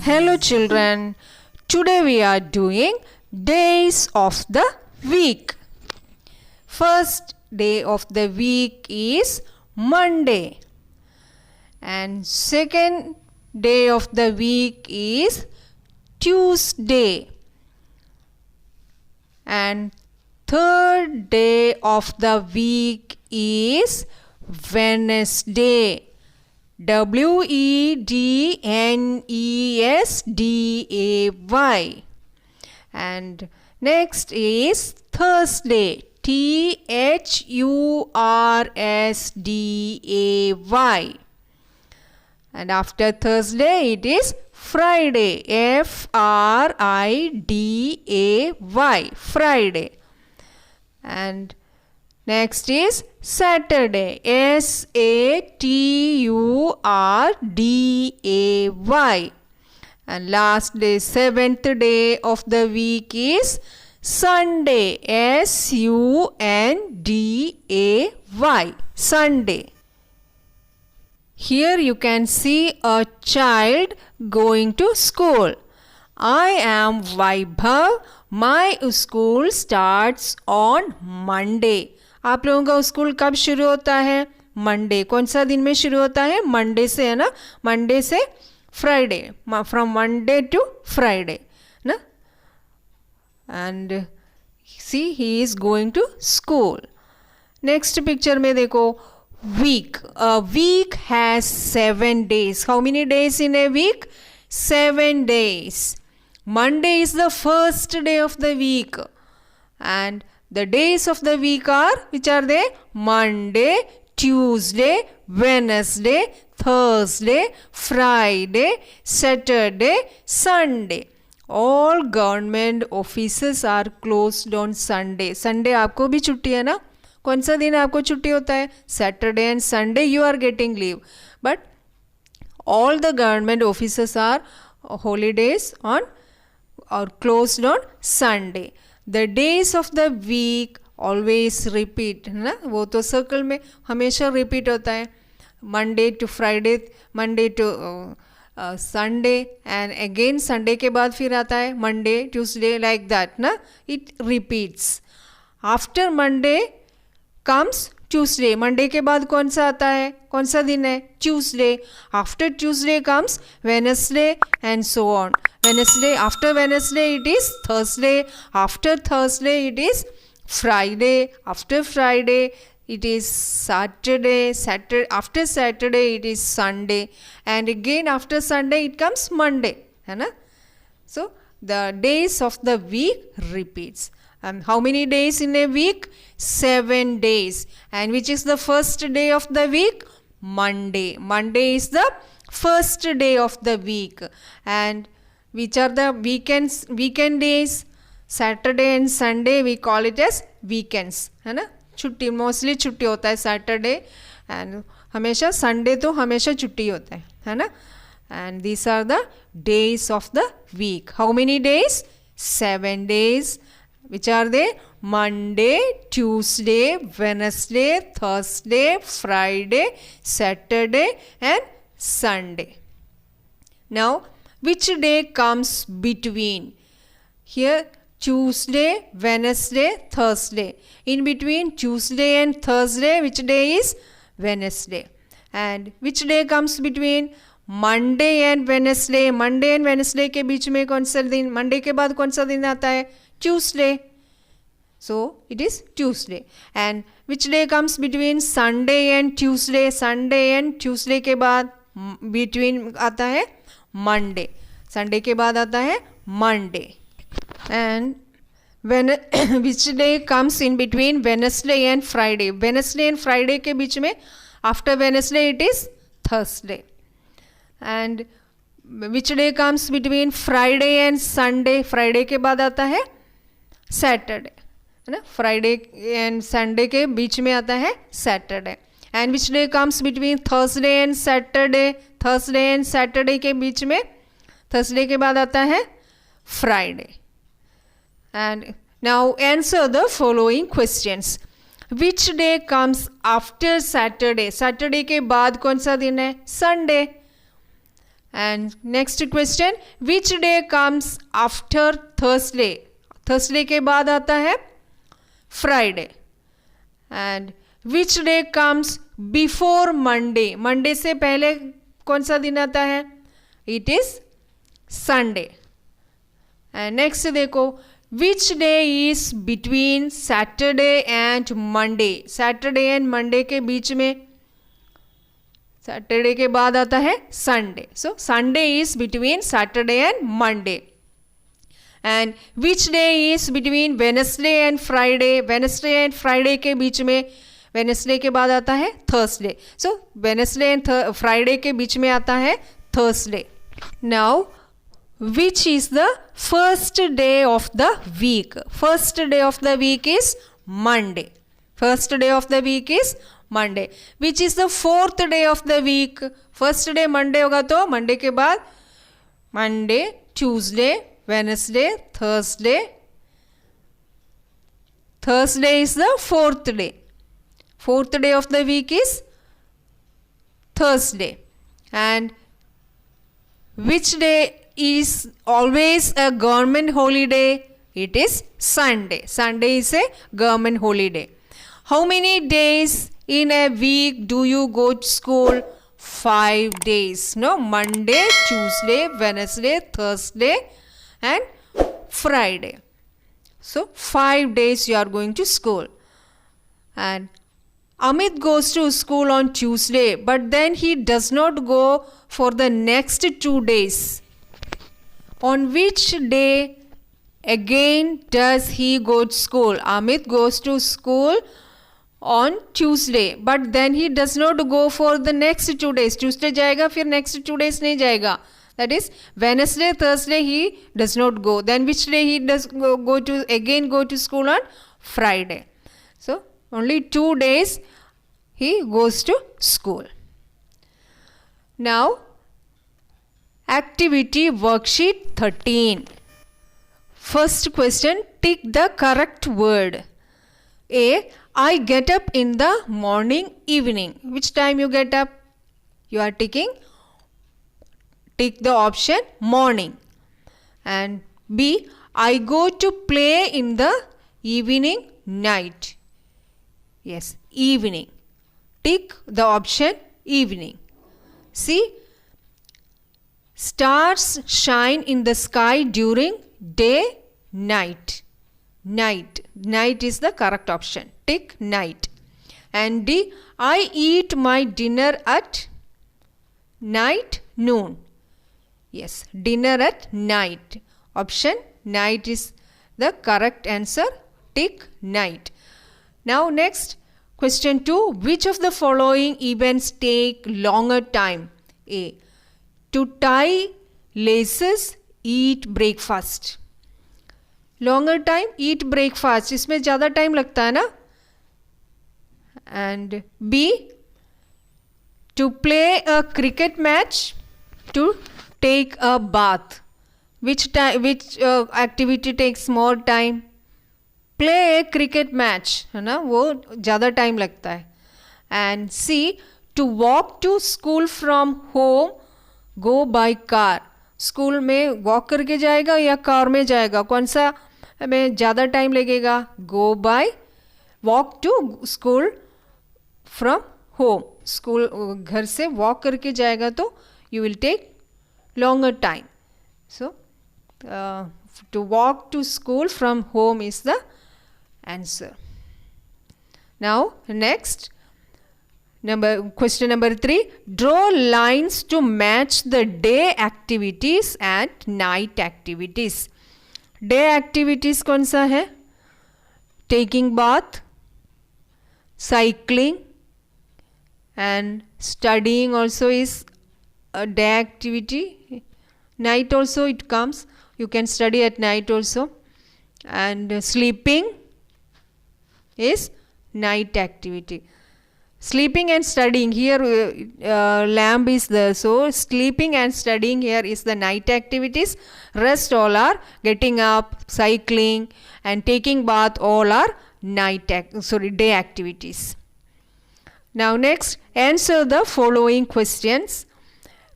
Hello children, today we are doing days of the week. First day of the week is Monday and second day of the week is Tuesday and third day of the week is Wednesday. Wednesday. And next is Thursday. Thursday. And after Thursday it is Friday. Friday. And next is Saturday. Saturday. And last day, seventh day of the week is Sunday. Sunday. Here you can see a child going to school. I am Vaibhav. My school starts on Monday. आप लोगों का school कब शुरू होता है? Monday. कौन सा दिन में शुरू होता है? मंडे से, है ना? मंडे से Friday. From Monday to Friday ना. And see he is going to school. Next picture में देखो, week. A week has 7 days. How many days in a week? 7 days. Monday is the first day of the week and the days of the week are, which are they? Monday, Tuesday, Wednesday, Thursday, Friday, Saturday, Sunday. All government offices are closed on Sunday. Sunday आपको भी छुट्टी है ना? कौन सा दिन आपको छुट्टी होता है? Saturday and Sunday you are getting leave. But all the government offices are holidays on or closed on Sunday. The days of the week always repeat, है ना? वो तो सर्कल में हमेशा रिपीट होता है. Monday to Friday, Monday to Sunday and again Sunday के बाद फिर आता है मंडे, ट्यूसडे, लाइक दैट ना. It repeats. After Monday comes Tuesday. Monday के बाद कौन सा आता है? कौन सा दिन है? Tuesday. After Tuesday comes Wednesday and so on. Wednesday, after Wednesday it is Thursday, after Thursday it is Friday, after Friday it is Saturday, after Saturday it is Sunday, and again after Sunday it comes Monday, है ना? So the days of the week repeats. How many days in a week? 7 days. And which is the first day of the week? Monday. Monday is the first day of the week. And which are the weekend days? Saturday and Sunday we call it as weekends, है ना? छुट्टी, mostly छुट्टी होता है Saturday and हमेशा Sunday तो हमेशा छुट्टी होता है ना? And these are the days of the week. How many days? 7 days. Which are they? Monday, Tuesday, Wednesday, Thursday, Friday, Saturday and Sunday. Now which day comes between? Here Tuesday, Wednesday, Thursday. In between Tuesday and Thursday, which day is? Wednesday. And which day comes between Monday and Wednesday? Monday and Wednesday के बीच में कौन सा दिन? Monday के बाद कौन सा दिन आता है? Tuesday. So it is Tuesday. And which day comes between Sunday and Tuesday? Sunday and Tuesday के बाद between आता है Monday. Sunday के बाद आता है Monday. And when which day comes in between Wednesday and Friday? Wednesday and Friday के बीच में after Wednesday it is Thursday. And which day comes between Friday and Sunday? Friday के बाद आता है Saturday, है ना? Friday and Sunday के बीच में आता है Saturday. And which day comes between Thursday and Saturday? Thursday and Saturday के बीच में Thursday के बाद आता है Friday. And now answer the following questions. Which day comes after Saturday? Saturday के बाद कौन सा दिन है? Sunday. And next question, which day comes after Thursday? Thursday के बाद आता है Friday. And which day comes before Monday? Monday से पहले कौन सा दिन आता है? It is Sunday. And next देखो, which day is between Saturday and Monday? Saturday and Monday के बीच में सैटरडे के बाद आता है Sunday. So Sunday is between Saturday and Monday. And which day is between Wednesday and Friday? Wednesday and Friday के बीच में, वेनसडे के बाद आता है Thursday. So Wednesday and Friday के बीच में आता है Thursday. Now which is the first day of the week? First day of the week is Monday. First day of the week is Monday. Which is the fourth day of the week? First day Monday होगा तो Monday के बाद Monday, Tuesday, Wednesday, Thursday. Thursday is the fourth day. Fourth day of the week is Thursday. And which day is always a government holiday? It is Sunday. Sunday is a government holiday. How many days in a week do you go to school? 5 days. No, Monday, Tuesday, Wednesday, Thursday and Friday. So 5 days you are going to school. And Amit goes to school on Tuesday, but then he does not go for the next 2 days. On which day again does he go to school? Amit goes to school on Tuesday, but then he does not go for the next 2 days. Tuesday जाएगा, फिर next 2 days नहीं जाएगा. That is Wednesday, Thursday he does not go. Then which day he does go to school? On Friday. So only 2 days he goes to school. Now activity worksheet 13. First question, tick the correct word. A, I get up in the morning, evening. Which time you get up? You are ticking. Tick the option morning. And B, I go to play in the evening, night. Yes, evening. Tick the option evening. C, stars shine in the sky during day, night. Night. Night is the correct option. Tick night. And D, I eat my dinner at night, noon. Yes, dinner at night. Option night is the correct answer. Tick night. Now next, question 2. Which of the following events take longer time? A, to tie laces, eat breakfast. Longer time, eat breakfast. इसमें ज़्यादा time लगता है ना. And B, to play a cricket match, to take a bath. Which activity takes more time? Play a cricket match, है ना, वो ज़्यादा time लगता है. And C, to walk to school from home, go by car. School में walk करके जाएगा या कार में जाएगा? कौन सा हमें ज़्यादा टाइम लगेगा? Go by, walk to school from home. School घर से वॉक करके जाएगा तो you will take longer time. So to walk to school from home is the answer. Now next, question number 3. Draw lines to match the day activities and night activities. Day activities कौन सा है? Taking bath, cycling and studying also is a day activity. Night also it comes. You can study at night also. And sleeping is night activity. Sleeping and studying here, lamb is there, so sleeping and studying here is the night activities. Rest all are getting up, cycling and taking bath, all are day activities. Now next, answer the following questions.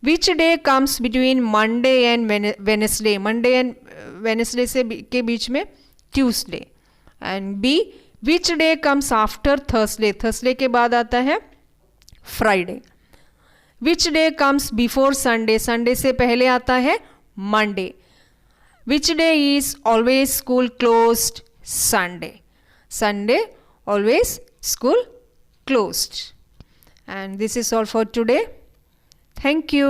Which day comes between Monday and Wednesday, Monday and Wednesday से के बीच में Tuesday. And B, which day comes after Thursday, Thursday के बाद आता है Friday. Which day comes before Sunday, Sunday से पहले आता है Monday. Which day is always school closed, Sunday. Sunday always school closed. And this is all for today. Thank you.